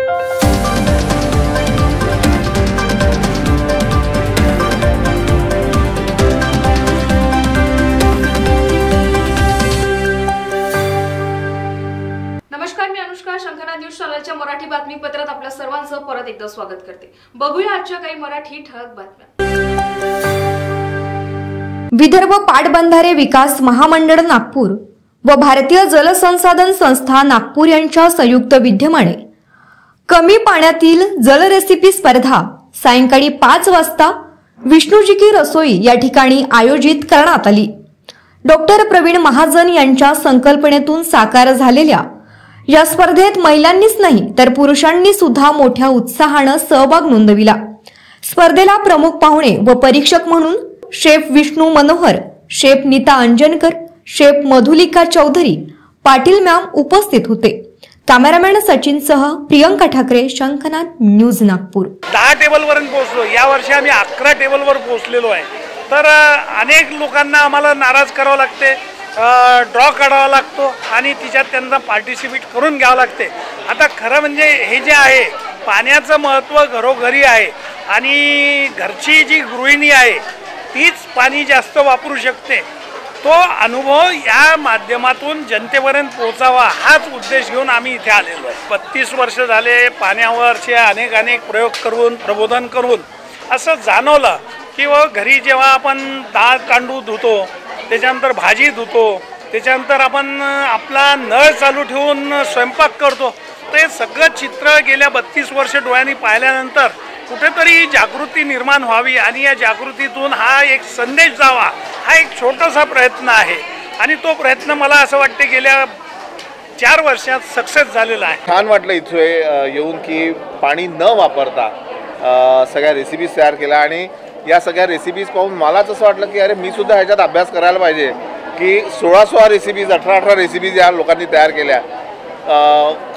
नमस्कार, मी अनुष्का. शंखनाद न्यूज चॅनलच्या मराठी बातमीपत्रात आपल्या सर्वांचं परत एकदा स्वागत करते. बघूया आजच्या काही मराठी ठळक बातम्या. विदर्भ पाटबंधारे विकास महामंडळ नागपूर व भारतीय जलसंसाधन संस्था नागपूर यांच्या संयुक्त विद्यमाने कमी पाण्यातील जल रेसिपी स्पर्धा सायंकाळी 5 वाजता विष्णूजी की रसोई या ठिकाणी आयोजित करण्यात आली. डॉक्टर प्रवीण महाजन यांच्या संकल्पनेतून साकार झालेल्या या स्पर्धेत महिलांनीच नाही तर पुरुषांनी सुद्धा मोठ्या उत्साहाने सहभाग नोंदविला. स्पर्धेला प्रमुख पाहुणे व परीक्षक म्हणून chef Vishnu Manohar, chef Neeta Anjankar, chef Madhulika Chaudhari Patil ma'am उपस्थित होते. कॅमेरामॅन सचिन सह प्रियंका ठाकरे, शंखनाद न्यूज नागपूर. 10 टेबलवरून पोहोचलो. या वर्षी आम्ही 11 टेबलवर पोहोचलेलो आहे. तर अनेक लोकांना आम्हाला नाराज करावं लागते, ड्रॉ काढावा लागतो आणि तिच्यात त्यांना पार्टिसिपेट करून घ्यावं लागते. आता खरं म्हणजे हे जे आहे पाण्याचं महत्त्व घरोघरी आहे आणि घरची जी गृहिणी आहे तीच पाणी जास्त वापरू शकते. तो अनुभव या माध्यमातून जनतेपर्यंत पोहोचावा हाच उद्देश घेऊन आम्ही इथे आलेलो आहे. 32 वर्ष झाले पाण्यावरचे अनेक प्रयोग करून प्रबोधन करून असं जाणवलं की घरी जेव्हा आपण डाळ तांदूळ धुतो, त्याच्यानंतर भाजी धुतो, त्याच्यानंतर आपण आपला नळ चालू ठेवून स्वयंपाक करतो, ते सगळं चित्र गेल्या 32 वर्ष डोळ्यांनी पाहिल्यानंतर कुठेतरी जागृती निर्माण व्हावी आणि या जागृतीतून हा एक संदेश जावा हा एक छोटासा प्रयत्न आहे. आणि तो प्रयत्न मला असं वाटते गेल्या 4 वर्षात सक्सेस झालेला आहे. छान वाटलं इथे येऊन की पाणी न वापरता सगळ्या रेसिपीज तयार केल्या आणि या सगळ्या रेसिपीज पाहून मलाच असं वाटलं की अरे मी सुद्धा ह्याच्यात अभ्यास करायला पाहिजे की 16 रेसिपीज 18 रेसिपीज या लोकांनी तयार केल्या.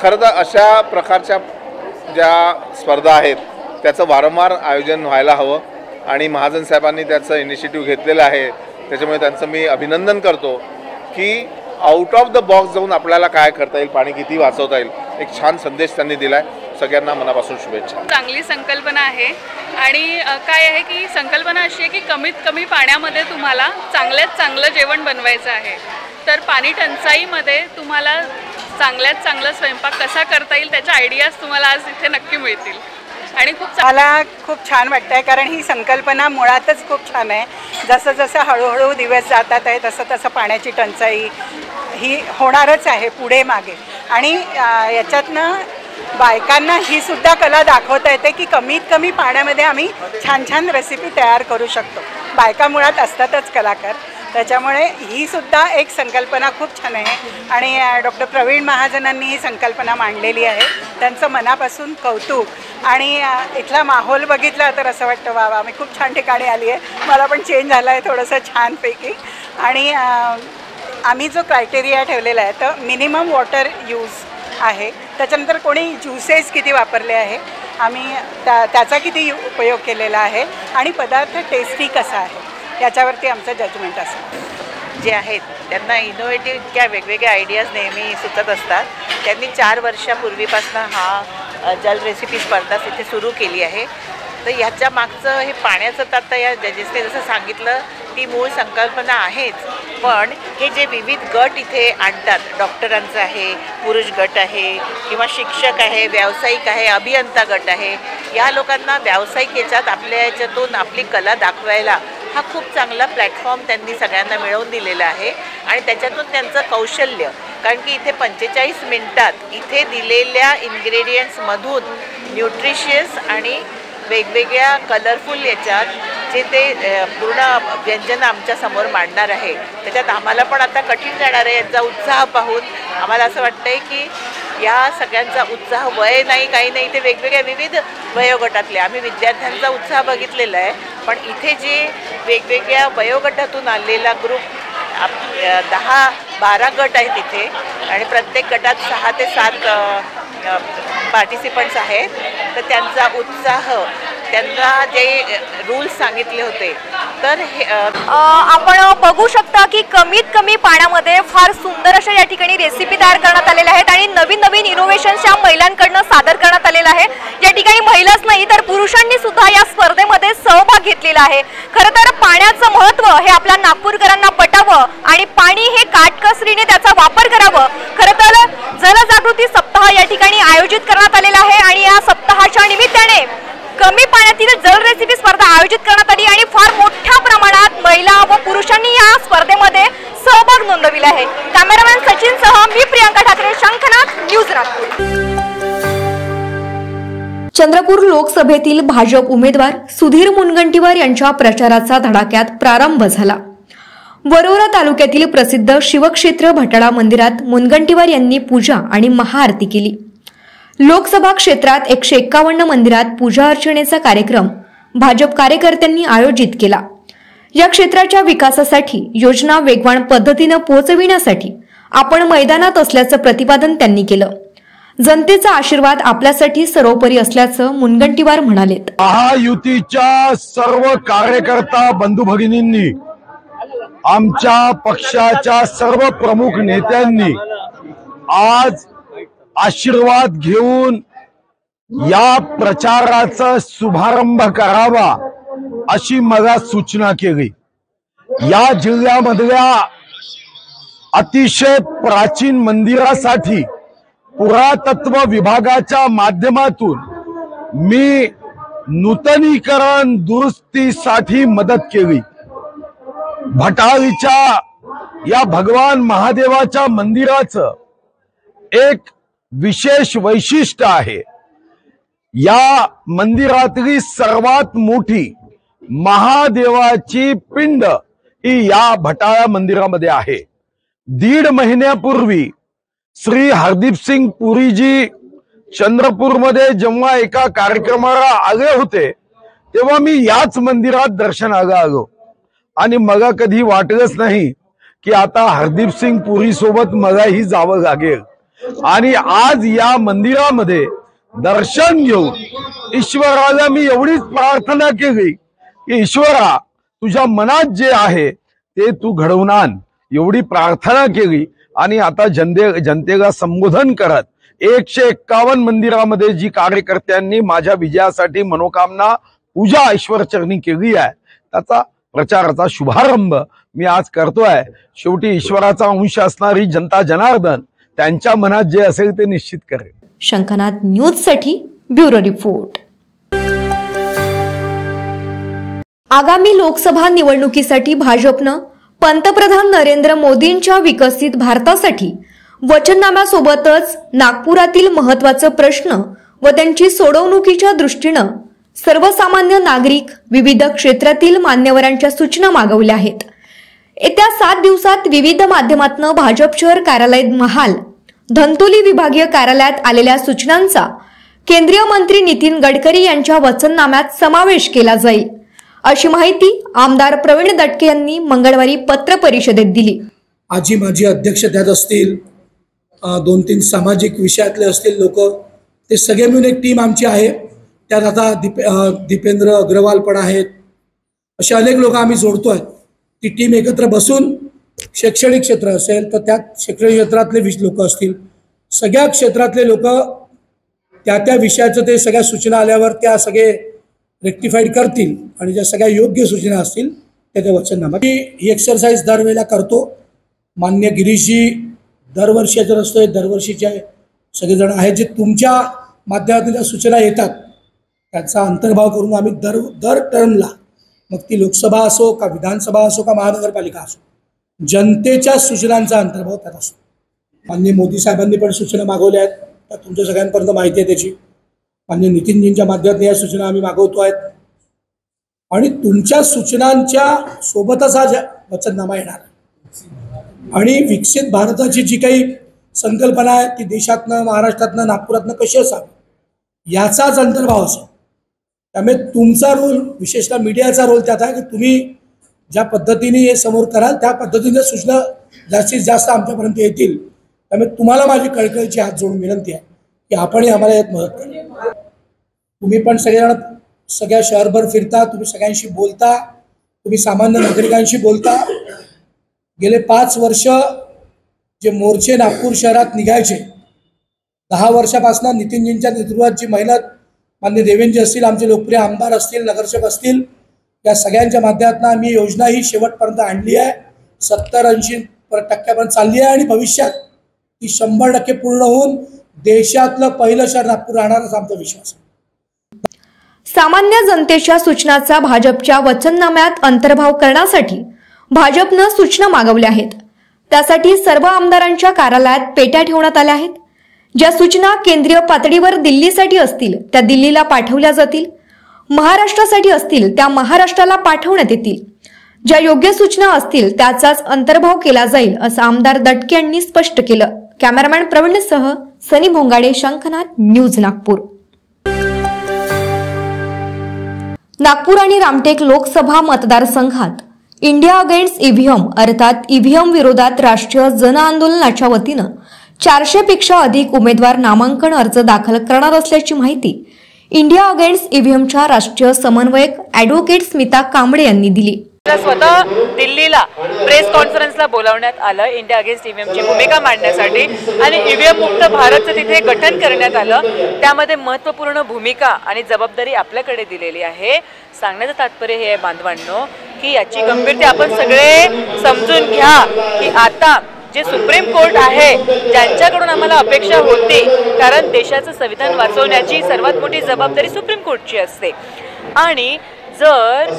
खरं तर अशा प्रकारच्या ज्या स्पर्धा आहेत त्याचं वारंवार आयोजन व्हायला हवं आणि महाजन साहेबांनी त्याचं इनिशिएटिव्ह घेतलेलं आहे. त्याच्यामुळे त्यांचं मी अभिनंदन करतो की आउट ऑफ द बॉक्स जाऊन आपल्याला काय करता येईल, पाणी किती वाचवता येईल, एक छान संदेश त्यांनी दिलाय. सगळ्यांना मनापासून शुभेच्छा. चांगली संकल्पना आहे आणि काय आहे की संकल्पना अशी आहे की कमीत कमी पाण्यामध्ये तुम्हाला चांगल्यात चांगलं जेवण बनवायचं आहे. तर पाणी टंचाईमध्ये तुम्हाला चांगल्यात चांगला स्वयंपाक कसा करता येईल त्याच्या आयडियाज तुम्हाला आज इथे नक्की मिळतील. आणि मला खूप छान वाटतंय कारण ही संकल्पना मुळातच खूप छान आहे. जसं जसं हळूहळू दिवस जातात आहे तसं तसं पाण्याची टंचाई ही होणारच आहे पुढे मागे. आणि याच्यातनं बायकांना ही सुद्धा कला दाखवता येते की कमीत कमी पाण्यामध्ये आम्ही छान छान रेसिपी तयार करू शकतो. बायका मुळात असतातच कलाकार, त्याच्यामुळे ही सुद्धा एक संकल्पना खूप छान आहे. आणि डॉक्टर प्रवीण महाजनांनी ही संकल्पना मांडलेली आहे. त्यांचं मनापासून कौतुक. आणि इथला माहोल बघितला तर असं वाटतं वा वा मी खूप छान ठिकाणी आली आहे. मला पण चेंज झाला आहे थोडंसं छानपैकी. आणि आम्ही जो क्रायटेरिया ठेवलेला आहे तर मिनिमम वॉटर यूज आहे. त्याच्यानंतर कोणी ज्युसेस किती वापरले आहे, आम्ही त्याचा किती उपयोग केलेला आहे आणि पदार्थ टेस्टी कसा आहे याच्यावरती आमचं जजमेंट असतं. जे आहेत त्यांना इनोव्हेटिव्ह इतक्या वेगवेगळ्या आयडियाज नेहमी सुचत असतात. त्यांनी 4 वर्षापूर्वीपासून हा जल रेसिपी स्पर्धा इथे सुरू केली आहे. तर ह्याच्या मागचं हे पाण्याचं तत्त्व या जजेसने जसं सांगितलं ती मूळ संकल्पना आहेच. पण हे जे विविध गट इथे आणतात, डॉक्टरांचं आहे, पुरुष गट आहे किंवा शिक्षक आहे, व्यावसायिक आहे, अभियंता गट आहे, या लोकांना व्यावसायिक याच्यात आपल्या याच्यातून आपली कला दाखवायला हा खूप चांगला प्लॅटफॉर्म त्यांनी सगळ्यांना मिळवून दिलेला आहे. आणि त्याच्यातून त्यांचं कौशल्य, कारण की इथे 45 मिनिटात इथे दिलेल्या इन्ग्रेडियंट्समधून न्यूट्रिशियस आणि वेगवेगळ्या कलरफुल याच्यात जे ते पूर्ण व्यंजन आमच्या समोर मांडणार आहे त्याच्यात आम्हाला पण आता कठीण जाणार आहे. यांचा उत्साह पाहून आम्हाला असं वाटतंय की या सगळ्यांचा उत्साह वय नाही काही नाही, इथे वेगवेगळ्या विविध वयोगटातले आम्ही विद्यार्थ्यांचा उत्साह बघितलेला आहे. पण इथे जे वेगवेगळ्या वयोगटातून आलेला ग्रुप 10-12 गट आहेत इथे आणि प्रत्येक गटात 6 ते 7 पार्टिसिपंट्स आहेत. तर त्यांचा उत्साह, त्यांना जे रूल्स सांगितले होते तर आपण बघू शकता की कमीत कमी पाण्यामध्ये फार सुंदर अशा या ठिकाणी रेसिपी तयार करण्यात आलेल्या आहेत आणि नवीन नवीन इनोव्हेशन्स या महिलांकडून सादर करण्यात आलेल्या आहे। या ठिकाणी महिलाच नाही तर पुरुषांनी सुद्धा या स्पर्धेमध्ये सहभाग घेतलेला आहे। खरं तर पाण्याचं महत्त्व हे आपल्या नागपूरकरांना पटावं आणि पाणी हे काटकसरीने त्याचा वापर करावं, खरं तर जलजागृती सप्ताह या ठिकाणी आयोजित करण्यात आलेला आहे आणि या सप्ताहाच्या निमित्ताने कमी पाण्यातील जल रेसिपी स्पर्धा आयोजित करण्यात आली आणि फार मोठ्या प्रमाणात महिला व पुरुषांनी या स्पर्धेमध्ये सहभाग नोंदविला आहे। कॅमेरामॅन सचिन सह मी प्रियांका ठाकरे, शंखनाथ, न्यूज नागपूर। चंद्रपूर लोकसभेतील भाजप उमेदवार सुधीर मुनगंटीवार यांच्या प्रचाराचा धडाक्यात प्रारंभ झाला। वरोरा तालुक्यातील प्रसिद्ध शिवक्षेत्र भटाळा मंदिरात मुनगंटीवार यांनी पूजा आणि महाआरती केली। लोकसभा क्षेत्रात 151 मंदिरात पूजा अर्चनेचा कार्यक्रम भाजप कार्यकर्त्यांनी आयोजित केला। या क्षेत्राच्या विकासासाठी योजना वेगवान पद्धतीने पोहोचविण्यासाठी आपण मैदानात असल्याचं प्रतिपादन त्यांनी केलं। जनतेचा आशीर्वाद आपल्यासाठी सर्वोपरी असल्याचं मुनगंटीवार म्हणाले। महायुतीच्या सर्व कार्यकर्ता बंधू भगिनींनी, आमच्या पक्षाच्या सर्व प्रमुख नेत्यांनी आज आशीर्वाद घेऊन या प्रचाराचा शुभारंभ करावा अशी मला सूचना केली। या जिल्ह्यामधल्या अतिशय प्राचीन मंदिरासाठी पुरातत्व विभागाच्या माध्यमातून मी नूतनीकरण दुरुस्तीसाठी मदत केली। भटाळीच्या या भगवान महादेवाच्या मंदिराचं एक विशेष वैशिष्ट्य आहे। या मंदिरातली सर्वात मोठी महादेवाची पिंड ही या भटाळा मंदिरामध्ये आहे। 1.5 महिन्यापूर्वी श्री हरदीप सिंग पुरीजी चंद्रपूरमध्ये जेव्हा एका कार्यक्रमाला आले होते तेव्हा मी याच मंदिरात दर्शनाला आलो आणि मला कधी वाटलंच नाही की आता हरदीप सिंग पुरी सोबत मलाही जावं लागेल आणि आज या मंदिरामध्ये दर्शन घेऊन ईश्वराला मी एवढीच प्रार्थना केली की ईश्वरा तुझ्या मनात जे आहे ते तू घडवून आण, एवढी प्रार्थना केली। आणि आता जनतेला संबोधन करत 151 मंदिरामध्ये जी कार्यकर्त्यांनी माझ्या विजयासाठी मनोकामना पूजा ईश्वरचरणी केली आहे त्याचा प्रचाराचा शुभारंभ मी आज करतोय। शेवटी ईश्वराचा अंश असणारी जनता जनार्दन त्यांच्या मनात जे असेल ते निश्चित करेल। शंखनाथ न्यूज साठी ब्युरो रिपोर्ट। आगामी लोकसभा निवडणुकीसाठी भाजपनं पंतप्रधान नरेंद्र मोदींच्या विकसित भारतासाठी वचननाम्यासोबतच नागपुरातील महत्त्वाचे प्रश्न व त्यांची सोडवणुकीच्या दृष्टीनं सर्वसामान्य नागरिक, विविध क्षेत्रातील मान्यवरांच्या सूचना मागवल्या आहेत। येत्या 7 दिवसात विविध माध्यमातून भाजप शहर कार्यालय महाल, धंतोली विभागीय कार्यालयात आलेल्या सूचनांचा केंद्रीय मंत्री नितीन गडकरी यांच्या वचननाम्यात समावेश केला जाईल, अशी माहिती आमदार प्रवीण दटके यांनी मंगळवारी पत्र परिषदेत दिली। आजी माजी अध्यक्ष त्यात असतील, 2-3 सामाजिक विषयातले असतील लोक, ते सगळे मिळून एक टीम आमची आहे। त्यात आता दीपेंद्र अग्रवाल पण आहेत, असे अनेक लोक आम्ही जोडतोय। ती टीम एकत्र बसून शैक्षणिक क्षेत्र असेल तर त्यात शैक्षणिक क्षेत्रातले लोक असतील, सगळ्या क्षेत्रातले लोक त्या विषयाचं ते सगळ्या सूचना आल्यावर त्या सगळे रेक्टिफाईड करतील आणि ज्या सगळ्या योग्य सूचना असतील त्याच्या वचननामा ही एक्सरसाइज दरवेळेला करतो। मान्य गिरीशजी दरवर्षीचा असतोय, दरवर्षीचे सगळेजण आहेत जे तुमच्या माध्यमातून ज्या सूचना येतात त्याचा अंतर्भाव करून आम्ही दर टर्मला, मग ती लोकसभा असो का विधानसभा असो का महानगरपालिका असो, जनतेच्या सूचनांचा अंतर्भाव त्यात असतो। माननीय मोदी साहेबांनी पण सूचना मागवल्या आहेत, तर तुमच्या सगळ्यांपर्यंत माहिती आहे त्याची। माननीय नितीनजींच्या माध्यमातून या सूचना आम्ही मागवतो आहेत आणि तुमच्या सूचनांच्या सोबतच हा वचननामा येणार आणि विकसित भारताची जी काही संकल्पना आहे ती देशातनं, महाराष्ट्रातनं, नागपुरातनं कशी असावी याचाच अंतर्भाव असो। त्यामुळे तुमचा रोल, विशेषतः मीडियाचा रोल त्यात आहे की तुम्ही ज्या पद्धतीने हे समोर कराल त्या पद्धतीने सूचना जास्तीत जास्त आमच्यापर्यंत येतील। त्यामुळे तुम्हाला माझी कळकळीची हात जोडून विनंती आहे की आपणही आम्हाला यात मदत करा। तुम्ही पण सगळेजण सगळ्या शहरभर फिरता, तुम्ही सगळ्यांशी बोलता, तुम्ही सामान्य नागरिकांशी बोलता। गेले 5 वर्ष जे मोर्चे नागपूर शहरात निघायचे 10 वर्षापासून नितीनजींच्या नेतृत्वात जी मेहनत माननीय देवेंद्रजी असतील, आमचे लोकप्रिय आमदार असतील, नगरसेवक असतील, या सगळ्यांच्या माध्यमातून आम्ही योजना ही शेवटपर्यंत आणली आहे. 70-80% चालली आहे आणि भविष्यात ती 100% पूर्ण होऊन देशातलं पहिलं शहर नागपूर राहणारच आमचा विश्वास आहे. सामान्य जनतेच्या सूचनाचा भाजपच्या वचननाम्यात अंतर्भाव करण्यासाठी भाजपनं सूचना मागवल्या आहेत. त्यासाठी सर्व आमदारांच्या कार्यालयात पेट्या ठेवण्यात आल्या आहेत. ज्या सूचना केंद्रीय पातळीवर दिल्लीसाठी असतील त्या दिल्लीला पाठवल्या जातील, महाराष्ट्रासाठी असतील त्या महाराष्ट्राला पाठवण्यात येतील. ज्या योग्य सूचना असतील त्याचाच अंतर्भाव केला जाईल असं आमदार दटके यांनी स्पष्ट केलं. कॅमेरामॅन प्रवीणसह सनी भोंगाडे, शंखनाथ न्यूज नागपूर. नागपूर आणि रामटेक लोकसभा मतदारसंघात इंडिया अगेन्स्ट ईव्हीएम अर्थात ईव्हीएम विरोधात राष्ट्रीय जन आंदोलनाच्या वतीनं 400 पेक्षा अधिक उमेदवार नामांकन अर्ज दाखल करणार असल्याची माहिती इंडिया अगेन्स्ट ईव्हीएमच्या राष्ट्रीय समन्वयक ॲडव्होकेट स्मिता कांबळे यांनी दिली. स्वतः दिल्लीला प्रेस कॉन्फरन्सला बोलावण्यात आलं इंडिया अगेन्स्ट ईव्हीएमची भूमिका मांडण्यासाठी आणि ईव्हीएम मुक्त भारतचं तिथे गठन करण्यात आलं. त्यामध्ये महत्त्वपूर्ण भूमिका आणि जबाबदारी आपल्याकडे दिलेली आहे. सांगण्याचं तात्पर्य हे आहे बांधवांनो की याची गंभीरता आपण सगळे समजून घ्या की आता जे सुप्रीम कोर्ट आहे ज्यांच्याकडून आम्हाला अपेक्षा होती, कारण देशाचं संविधान वाचवण्याची सर्वात मोठी जबाबदारी सुप्रीम कोर्टची असते आणि जर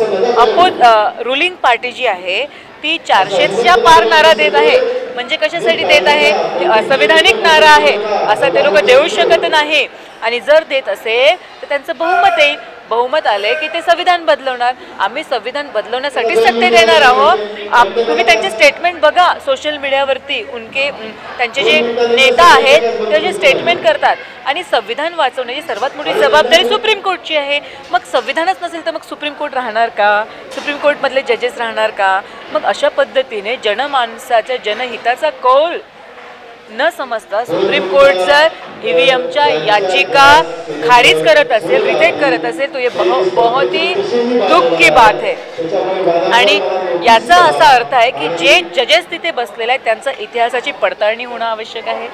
रुलिंग पार्टी जी आहे ती 400च्या पार नारा देत आहे म्हणजे कशासाठी देत आहे? असंविधानिक नारा आहे असं ते लोक देऊ शकत नाही आणि जर देत असेल तर त्यांचं बहुमत येईल. बहुमत आले की ते संविधान बदलवणार. आम्ही संविधान बदलवण्यासाठी सत्तेत येणार आहोत. तुम्ही त्यांचे स्टेटमेंट बघा सोशल मीडियावरती. त्यांचे जे नेता आहेत ते जे स्टेटमेंट करतात आणि संविधान वाचवण्याची सर्वात मोठी जबाबदारी सुप्रीम कोर्टची आहे. मग संविधानच नसेल तर मग सुप्रीम कोर्ट राहणार का? सुप्रीम कोर्टमधले जजेस राहणार का? मग अशा पद्धतीने जनमानसाच्या जनहिताचा कौल न समजता सुप्रीम कोर्ट जर ईव्हीएमच्या याचिका खारिज करत असेल, रिजेक्ट करत असेल तो ये बहुत ही दुःख की बात है. आणि याचा असा अर्थ आहे की जे जजेस तिथे बसलेले आहेत त्यांचा इतिहासाची पडताळणी होणं आवश्यक आहे.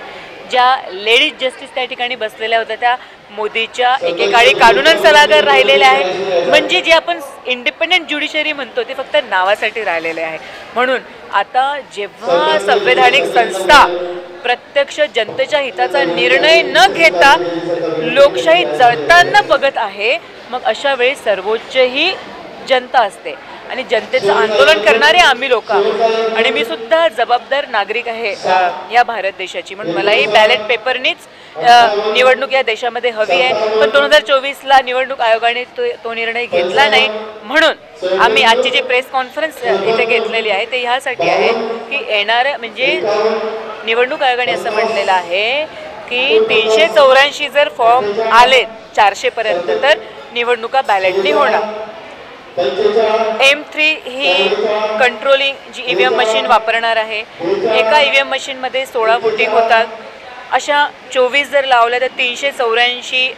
ज्या लेडीज जस्टिस त्या ठिकाणी बसलेल्या होत्या त्या मोदीच्या एकेकाळी कानून सल्लागार राहिलेल्या आहेत. म्हणजे जे आपण इंडिपेंडेंट ज्युडिशरी म्हणतो ते फक्त नावासाठी राहिलेले आहे. म्हणून आता जेव्हा संवैधानिक संस्था प्रत्यक्ष जनतेच्या हिताचा निर्णय न घेता लोकशाही जळताना बघत आहे, मग अशा वेळी सर्वोच्च ही जनता असते आणि जनतेचं आंदोलन करणारे आम्ही लोक आणि मी सुद्धा जबाबदार नागरिक आहे या भारत देशाची. म्हणून मलाही बॅलेट पेपरनीच निवडणूक या देशामध्ये हवी आहे. पण 2024ला निवडणूक आयोगाने तो निर्णय घेतला नाही. म्हणून आम्ही आजची जी प्रेस कॉन्फरन्स इथे घेतलेली आहे ते ह्यासाठी आहे की येणाऱ्या म्हणजे निवडणूक आयोगाने असं म्हटलेलं आहे की 384 जर फॉर्म आले 400पर्यंत तर निवडणुका बॅलेटनी होणार. M3 ही कंट्रोलिंग जी ईव्हीएम मशीन वापरणार आहे. एका ईव्हीएम मशीनमध्ये 16 वोटिंग होतात. अशा 24 जर लावल्या तर 384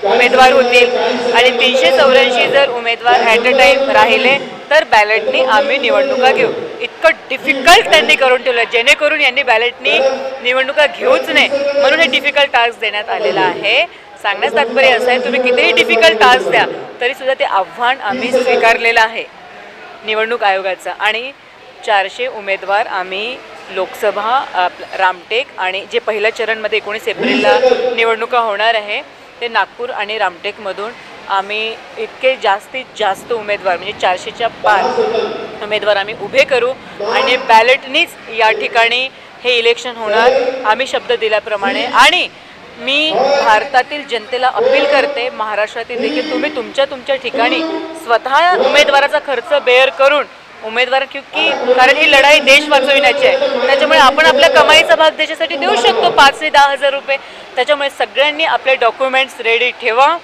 उमेदवार होतील आणि 384 जर उमेदवार ॲट अ टाईम राहिले तर बॅलेटनी आम्ही निवडणुका घेऊ. इतकं डिफिकल्ट त्यांनी करून ठेवलं जेणेकरून यांनी बॅलेटनी निवडणुका घेऊच नाही म्हणून हे डिफिकल्ट टास्क देण्यात आलेला आहे. सांगण्याचं तात्पर्य असं आहे तुम्ही कितीही डिफिकल्ट टास्क द्या तरीसुद्धा ते आव्हान आम्ही स्वीकारलेलं आहे निवडणूक आयोगाचं. आणि 400 उमेदवार आम्ही लोकसभा रामटेक आणि जे पहिल्या चरणमध्ये 19 एप्रिलला निवडणुका होणार आहे ते नागपूर आणि रामटेकमधून आम्ही इतके जास्तीत जास्त उमेदवार म्हणजे 400च्या पार उमेदवार आम्ही उभे करू आणि बॅलेटनीच या ठिकाणी हे इलेक्शन होणार आम्ही शब्द दिल्याप्रमाणे. आणि मी भारतातील जनतेला अपील करते महाराष्ट्रातील देखील तुम्ही तुमच्या ठिकाणी स्वतः उमेदवाराचा खर्च बेअर करून उमेदवार कारण ही लढाई देश वाचविण्याची आहे त्याच्यामुळे आपण आपल्या कमाईचा भाग देशासाठी देऊ शकतो 5 ते 10 हजार रुपये. त्याच्यामुळे सगळ्यांनी आपले डॉक्युमेंट्स रेडी ठेवा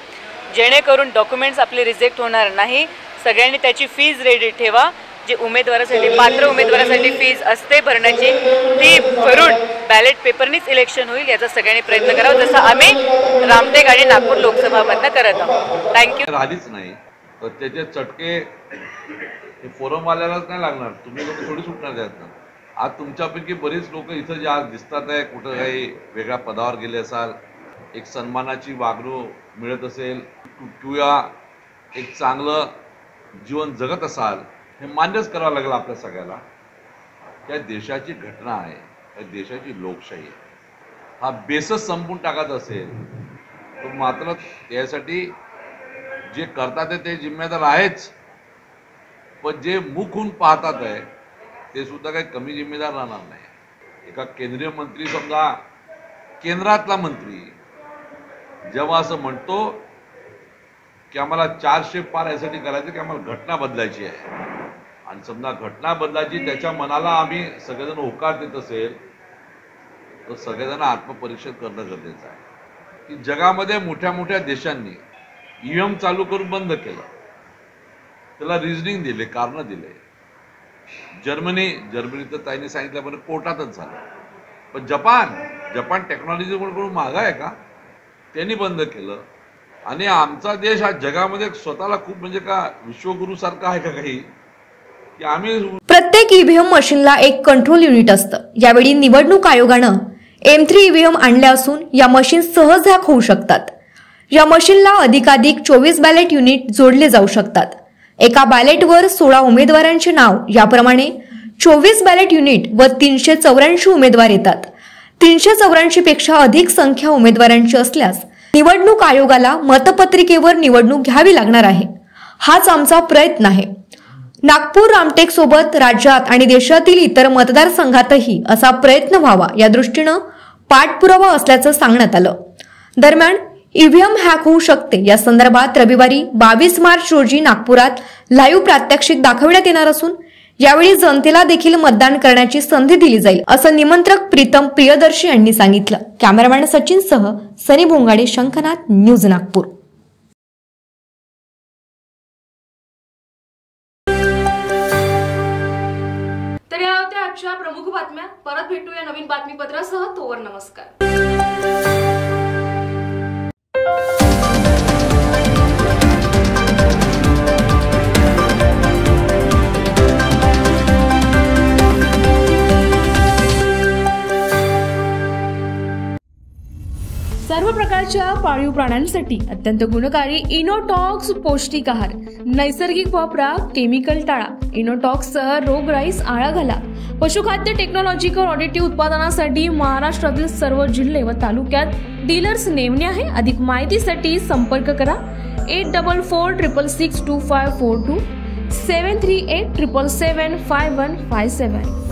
जेणेकरून डॉक्युमेंट्स आपले रिजेक्ट होणार नाही. सगळ्यांनी त्याची फीज रेडी ठेवा. जे उमेदवारासाठी पात्र उमेदवारासाठी फीज असते भरण्याची ती भरून बॅलेट पेपरनीच इलेक्शन होईल याचा सगळ्यांनी प्रयत्न करावा जसं आम्ही रामटेक आणि नागपूर लोकसभामधनं करत आहोत. थँक्यू. आधीच नाही तर त्याचे चटके फोरमवाल्यालाच नाही लागणार. तुम्ही लोक थोडी सुटणार त्यातनं. आज तुमच्यापैकी बरीच लोक इथं जे आज दिसतात आहे, कुठं काही वेगळ्या पदावर गेले असाल, एक सन्मानाची वागणूक मिळत असेल किंवा एक चांगलं जीवन जगत असाल, हे मान्यच करावं लागेल आपल्या सगळ्याला. या देशाची घटना आहे, या देशाची लोकशाही आहे. हा बेसच संपून टाकत असेल तर मात्र यासाठी जे करतात ते जिम्मेदार आहेच, पण जे मुख होऊन पाहतात आहे ते सुद्धा काही कमी जिम्मेदार राहणार नाही. एका केंद्रीय मंत्री, समजा केंद्रातला मंत्री, जेव्हा असं म्हणतो की आम्हाला 400 पार यासाठी करायचं की आम्हाला घटना बदलायची आहे, आणि समजा घटना बदलायची त्याच्या मनाला आम्ही सगळेजण होकार देत असेल तर सगळेजण आत्मपरीक्षण करणं गरजेचं आहे. की जगामध्ये मोठ्या मोठ्या देशांनी ईव्हीएम चालू करून बंद केलं, त्याला रिझनिंग दिले, कारण दिले. जर्मनी तर ताईने सांगितल्याप्रमाणे कोर्टातच झालं. पण जपान टेक्नॉलॉजी कडून मागं आहे का, त्यांनी बंद केलं. आणि आमचा देश हा जगामध्ये स्वतःला खूप म्हणजे का विश्वगुरु सारखा आहे का काही, की आम्ही प्रत्येक ईव्हीएम मशीनला एक कंट्रोल युनिट असतं. यावेळी निवडणूक आयोगानं M3 ईव्हीएम आणल्या असून या मशीन सहज हॅक होऊ शकतात. या मशीनला अधिकाधिक 24 बॅलेट युनिट जोडले जाऊ शकतात. एका बॅलेटवर 16 उमेदवारांचे नाव, याप्रमाणे 24 बॅलेट युनिट व 384 उमेदवार येतात. 384 पेक्षा अधिक संख्या उमेदवारांची असल्यास निवडणूक आयोगाला मतपत्रिकेवर निवडणूक घ्यावी लागणार आहे. हाच आमचा प्रयत्न आहे. नागपूर रामटेक सोबत राज्यात आणि देशातील इतर मतदारसंघातही असा प्रयत्न व्हावा या दृष्टीनं पाठपुरावा असल्याचं सांगण्यात आलं. दरम्यान ईव्हीएम हॅक होऊ शकते या संदर्भात रविवारी 22 मार्च रोजी नागपुरात लाईव्ह प्रात्यक्षिक दाखवण्यात येणार असून यावेळी जनतेला देखील मतदान करण्याची संधी दिली जाईल असं निमंत्रक प्रीतम प्रियदर्शी यांनी सांगितलं. कॅमेरामॅन सचिन सह सनी भोंगाडे, शंखनाथ, न्यूज नागपूर. तर या होत्या आजच्या प्रमुख बातम्या. परत भेटूया नवीन बातमीपत्रासह. तोवर नमस्कार. सर्व प्रकारच्या पाळीव प्राण्यांसाठी अत्यंत गुणकारी इनोटॉक्स पौष्टिक आहार. नैसर्गिक वापरा, केमिकल टाळा. इनोटॉक्ससह रोगराईस आळा घाला. पशुखाद्य टेक्नॉलॉजिकल ऑडिटिव्ह उत्पादनासाठी महाराष्ट्रातील सर्व जिल्हे व तालुक्यात डीलर्स नेमणे आहे. अधिक माहितीसाठी संपर्क करा 8446625542 738777557.